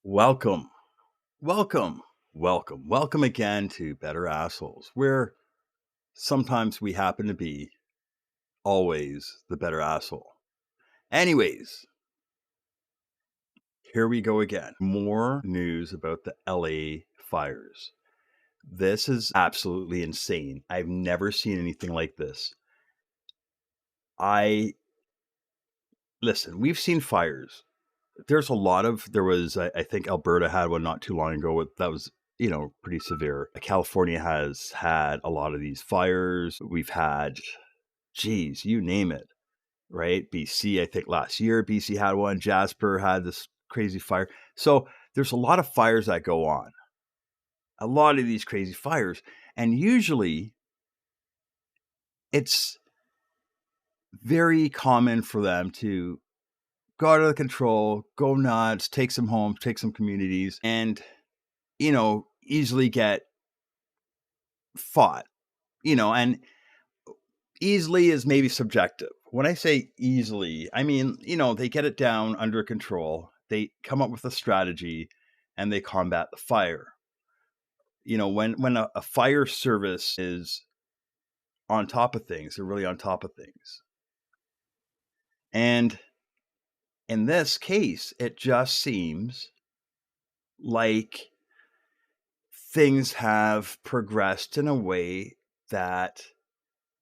Welcome, welcome, welcome again to Better Assholes, where sometimes we happen to be always the better asshole. Anyways, here we go again. More news about the LA fires. This is absolutely insane. I've never seen anything like this. I listen, we've seen fires. I think Alberta had one not too long ago that was, pretty severe. California has had a lot of these fires. We've had, geez, you name it, right? BC, I think last year, BC had one. Jasper had this crazy fire. So there's a lot of fires that go on, a lot of these crazy fires. And usually it's very common for them to go out of control, go nuts, take some homes, take some communities, and easily get fought, and easily is maybe subjective. When I say easily, I mean, they get it down under control. They come up with a strategy and they combat the fire. When a fire service is on top of things, they're really on top of things. And in this case, it just seems like things have progressed in a way that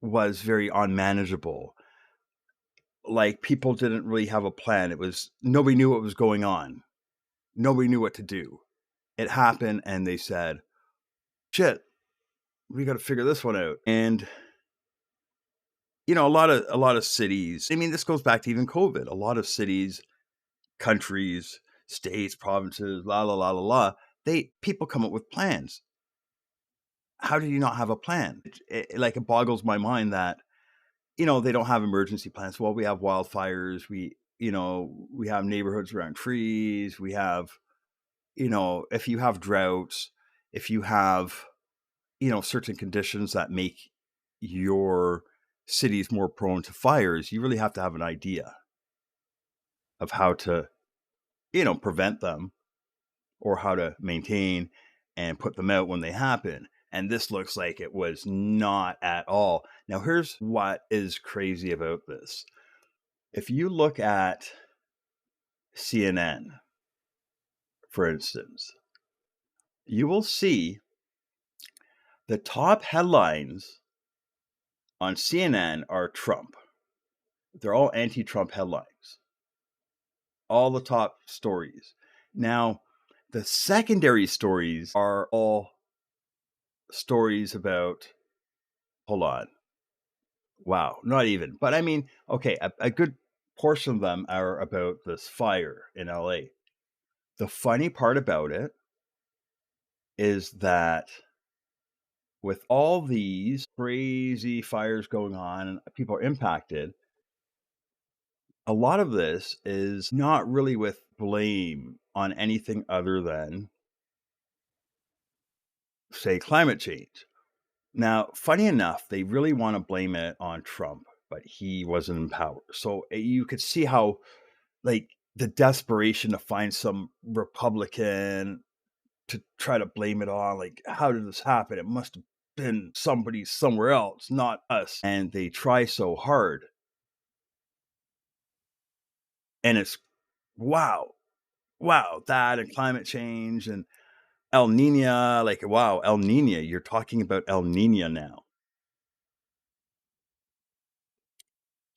was very unmanageable. Like, people didn't really have a plan. Nobody knew what was going on. Nobody knew what to do. It happened and they said, "Shit, we got to figure this one out." And a lot of cities, I mean, this goes back to even COVID. A lot of cities, countries, states, provinces, la la la la la, people come up with plans. How do you not have a plan? It boggles my mind that they don't have emergency plans. Well, we have wildfires. We have neighborhoods around trees. We have, if you have droughts, if you have, certain conditions that make your cities more prone to fires, you really have to have an idea of how to, prevent them or how to maintain and put them out when they happen. And this looks like it was not at all. Now, here's what is crazy about this. If you look at CNN, for instance, you will see the top headlines on CNN are Trump. They're all anti-Trump headlines. All the top stories. Now, the secondary stories are all stories about, hold on. Wow, not even. But I mean, okay, a good portion of them are about this fire in LA. The funny part about it is that with all these crazy fires going on and people are impacted, a lot of this is not really with blame on anything other than, say, climate change. Now, funny enough, they really want to blame it on Trump, but he wasn't in power. So you could see how, like, the desperation to find some Republican to try to blame it on. Like, how did this happen? It must have been somebody somewhere else, not us. And they try so hard. And it's wow, wow, that and climate change and El Nino. Like, wow, El Nino. You're talking about El Nino now.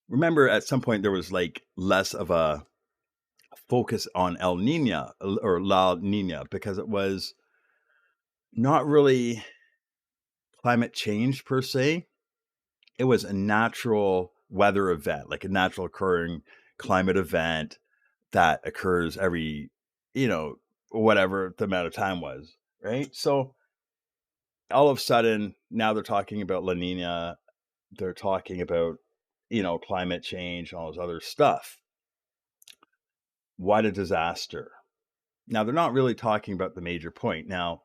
Remember, at some point, there was like less of a focus on El Nino or La Nina because it was not really climate change per se. It was a natural weather event, like a natural occurring climate event that occurs every, whatever the amount of time was, right? So all of a sudden, now they're talking about La Nina, they're talking about, climate change, all this other stuff. What a disaster. Now, they're not really talking about the major point. Now,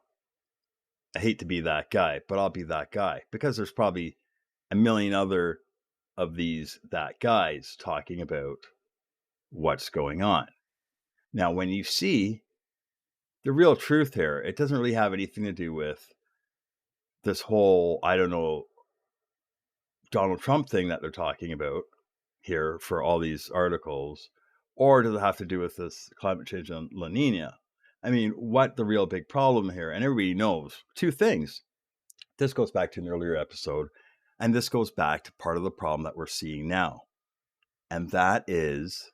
I hate to be that guy, but I'll be that guy because there's probably a million other of these that guys talking about what's going on. Now, when you see the real truth here, it doesn't really have anything to do with this whole, I don't know, Donald Trump thing that they're talking about here for all these articles, or does it have to do with this climate change on La Nina? I mean, what the real big problem here, and everybody knows two things. This goes back to an earlier episode, and this goes back to part of the problem that we're seeing now. And that is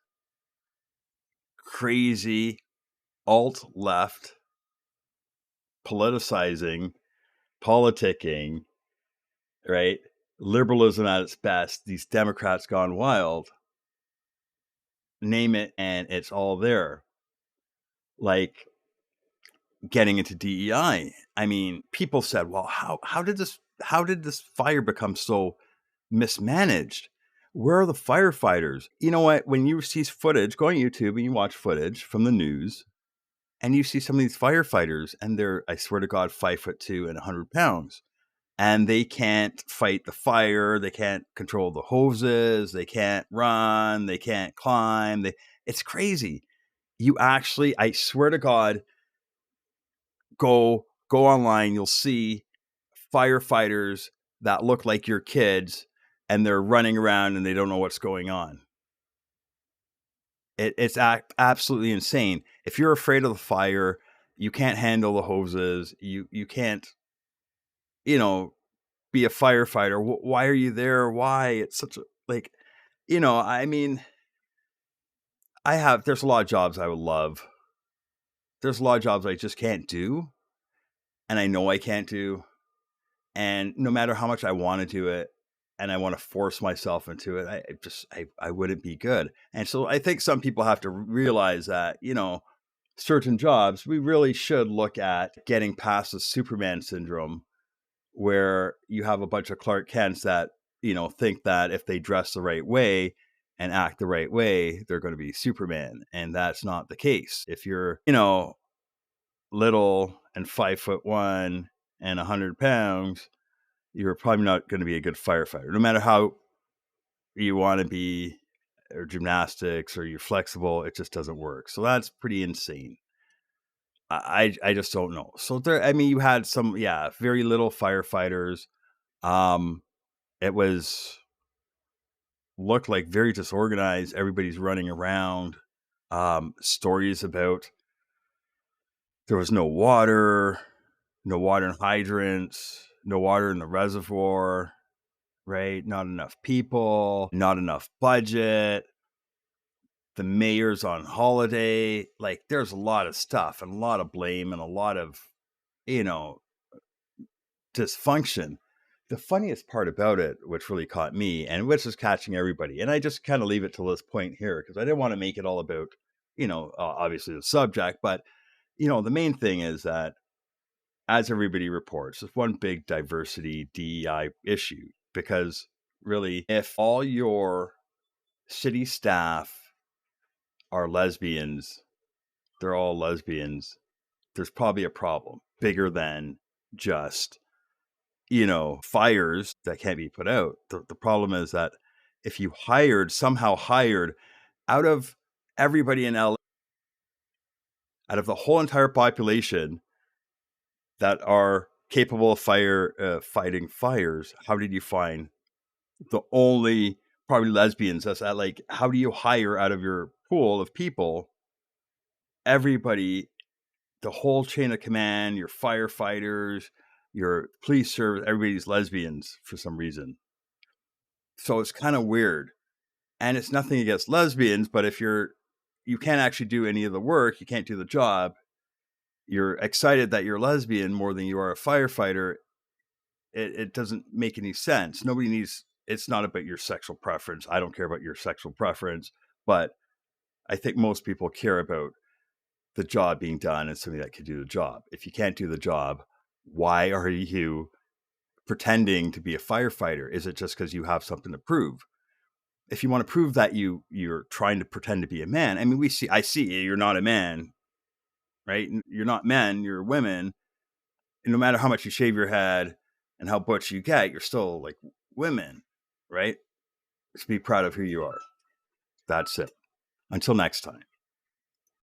crazy alt left politicizing, politicking, right? Liberalism at its best, these Democrats gone wild. Name it, and it's all there. Like getting into DEI. I mean, people said, well, how did this fire become so mismanaged? Where are the firefighters? You know what? When you see footage, go on YouTube and you watch footage from the news, and you see some of these firefighters, and they're, I swear to God, 5'2" and 100 pounds. And they can't fight the fire. They can't control the hoses. They can't run. They can't climb. It's crazy. You actually, I swear to God, go online. You'll see firefighters that look like your kids, and they're running around and they don't know what's going on. It's absolutely insane. If you're afraid of the fire, you can't handle the hoses. You can't, be a firefighter. Why are you there? Why? It's such a, like, I mean, there's a lot of jobs I would love. There's a lot of jobs I just can't do. And I know I can't do. And no matter how much I want to do it, and I want to force myself into it, I wouldn't be good. And so I think some people have to realize that, certain jobs, we really should look at getting past the Superman syndrome, where you have a bunch of Clark Kents that, think that if they dress the right way and act the right way, they're going to be Superman. And that's not the case. If you're, little and 5'1" and 100 pounds, you're probably not going to be a good firefighter, no matter how you want to be, or gymnastics, or you're flexible. It just doesn't work. So that's pretty insane. I just don't know. So there, I mean, you had some, very little firefighters. It looked like very disorganized. Everybody's running around. Stories about there was no water in hydrants, no water in the reservoir, right? Not enough people, not enough budget. The mayor's on holiday. Like, there's a lot of stuff and a lot of blame and a lot of, dysfunction. The funniest part about it, which really caught me, and which is catching everybody, and I just kind of leave it to this point here because I didn't want to make it all about, obviously the subject, but, the main thing is that, as everybody reports, it's one big diversity DEI issue, because really, if all your city staff are lesbians, they're all lesbians, there's probably a problem bigger than just, fires that can't be put out. The problem is that if you somehow hired out of everybody in LA, out of the whole entire population that are capable of fighting fires, how did you find the only probably lesbians? That's at, like, how do you hire out of your pool of people everybody, the whole chain of command, your firefighters, your police service, everybody's lesbians for some reason. So it's kind of weird. And it's nothing against lesbians, but if you can't actually do any of the work, you can't do the job, you're excited that you're lesbian more than you are a firefighter, it doesn't make any sense. It's not about your sexual preference. I don't care about your sexual preference, but I think most people care about the job being done and somebody that can do the job. If you can't do the job, why are you pretending to be a firefighter? Is it just because you have something to prove? If you want to prove that you're trying to pretend to be a man, I mean, I see you're not a man, right? You're not men, you're women. And no matter how much you shave your head and how butch you get, you're still like women, right? Just be proud of who you are. That's it. Until next time.